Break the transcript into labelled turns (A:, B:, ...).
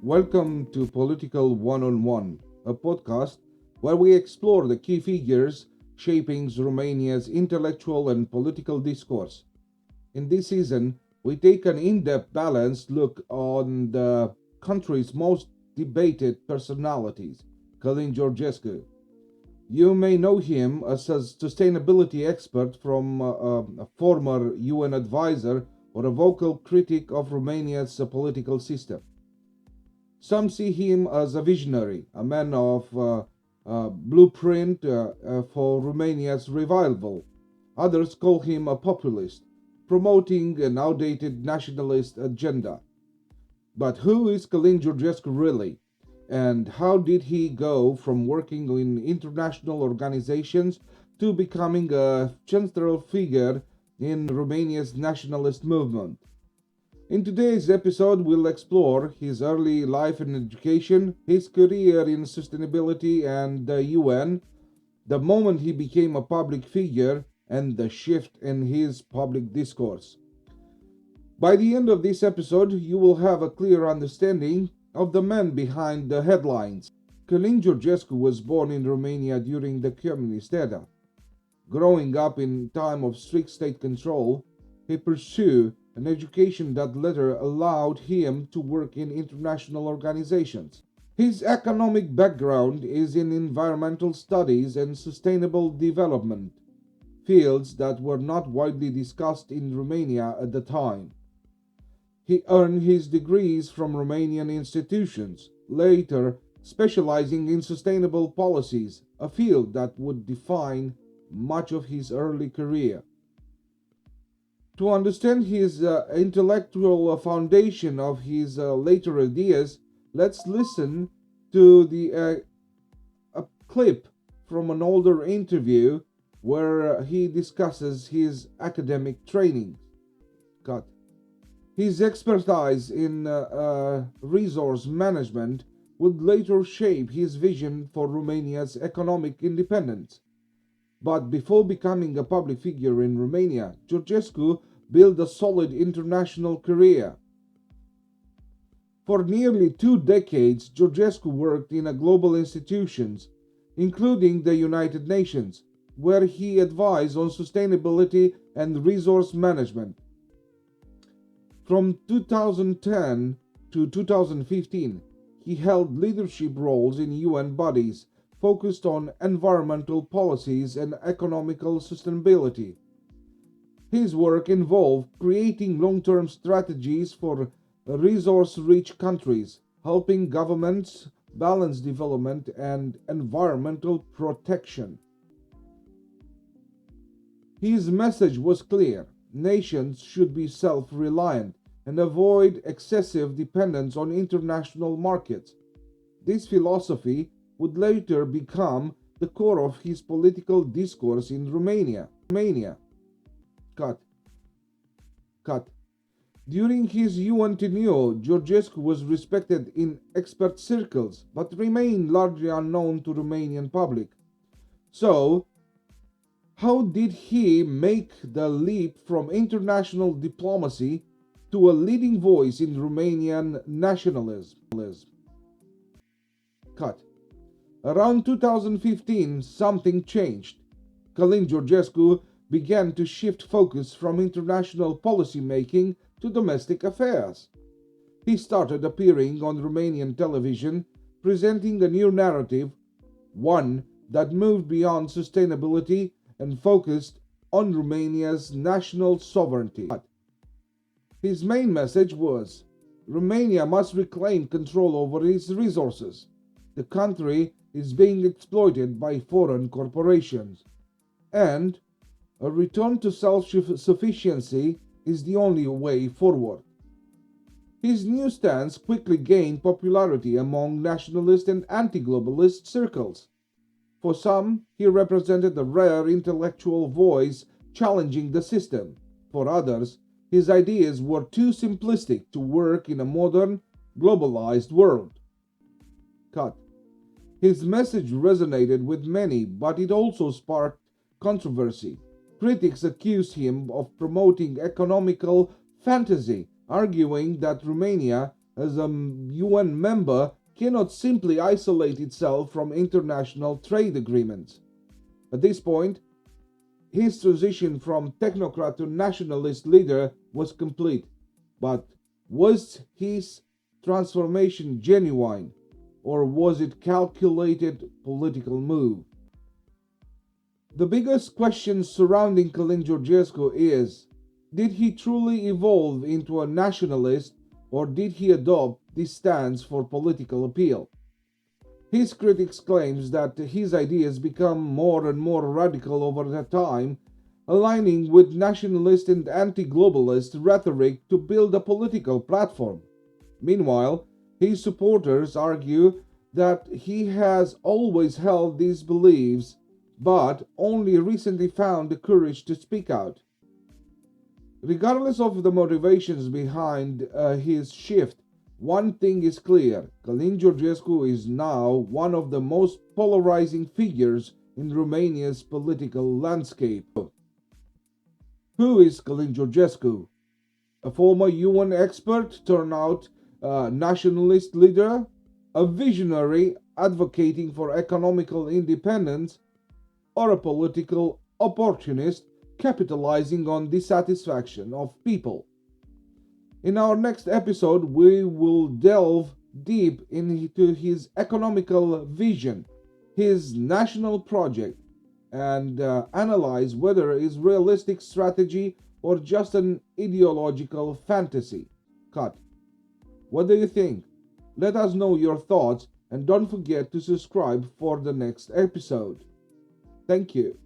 A: Welcome to Political One-on-One, a podcast where we explore the key figures shaping Romania's intellectual and political discourse. In this season, we take an in-depth balanced look on the country's most debated personalities, Calin Georgescu. You may know him as a sustainability expert from a former UN advisor or a vocal critic of Romania's political system. Some see him as a visionary, a man of blueprint for Romania's revival. Others call him a populist, promoting an outdated nationalist agenda. But who is Calin Georgescu really? And how did he go from working in international organizations to becoming a central figure in Romania's nationalist movement? In today's episode, we'll explore his early life and education, his career in sustainability and the UN, the moment he became a public figure, and the shift in his public discourse. By the end of this episode, you will have a clear understanding of the man behind the headlines. Calin Georgescu was born in Romania during the communist era. Growing up in a time of strict state control, he pursued an education that later allowed him to work in international organizations. His economic background is in environmental studies and sustainable development, fields that were not widely discussed in Romania at the time. He earned his degrees from Romanian institutions, later specializing in sustainable policies, a field that would define much of his early career. To understand his intellectual foundation of his later ideas, let's listen to a clip from an older interview where he discusses his academic training. Cut. His expertise in resource management would later shape his vision for Romania's economic independence. But before becoming a public figure in Romania, Georgescu built a solid international career. For nearly 2 decades, Georgescu worked in global institutions, including the United Nations, where he advised on sustainability and resource management. From 2010 to 2015, he held leadership roles in UN bodies focused on environmental policies and economical sustainability. His work involved creating long-term strategies for resource-rich countries, helping governments balance development and environmental protection. His message was clear: nations should be self-reliant and avoid excessive dependence on international markets. This philosophy would later become the core of his political discourse in Romania. Cut. During his UN tenure, Georgescu was respected in expert circles, but remained largely unknown to Romanian public. So, how did he make the leap from international diplomacy to a leading voice in Romanian nationalism? Cut. Around 2015, something changed. Calin Georgescu began to shift focus from international policy making to domestic affairs. He started appearing on Romanian television, presenting a new narrative, one that moved beyond sustainability and focused on Romania's national sovereignty. His main message was: Romania must reclaim control over its resources. The country is being exploited by foreign corporations, and a return to self-sufficiency is the only way forward. His new stance quickly gained popularity among nationalist and anti-globalist circles. For some, he represented a rare intellectual voice challenging the system. For others, his ideas were too simplistic to work in a modern, globalized world. Cut. His message resonated with many, but it also sparked controversy. Critics accused him of promoting economical fantasy, arguing that Romania as a UN member, cannot simply isolate itself from international trade agreements. At this point, his transition from technocrat to nationalist leader was complete. But was his transformation genuine, or was it calculated political move? The biggest question surrounding Calin Georgescu is, did he truly evolve into a nationalist, or did he adopt this stance for political appeal? His critics claim that his ideas become more and more radical over the time, aligning with nationalist and anti-globalist rhetoric to build a political platform. Meanwhile, his supporters argue that he has always held these beliefs but only recently found the courage to speak out. Regardless of the motivations behind his shift, one thing is clear: Calin Georgescu is now one of the most polarizing figures in Romania's political landscape. Who is Calin Georgescu? A former UN expert turned out nationalist leader? A visionary advocating for economical independence? Or a political opportunist capitalizing on dissatisfaction of people? In our next episode, we will delve deep into his economical vision, his national project, and analyze whether it is realistic strategy or just an ideological fantasy. Cut. What do you think? Let us know your thoughts and don't forget to subscribe for the next episode. Thank you.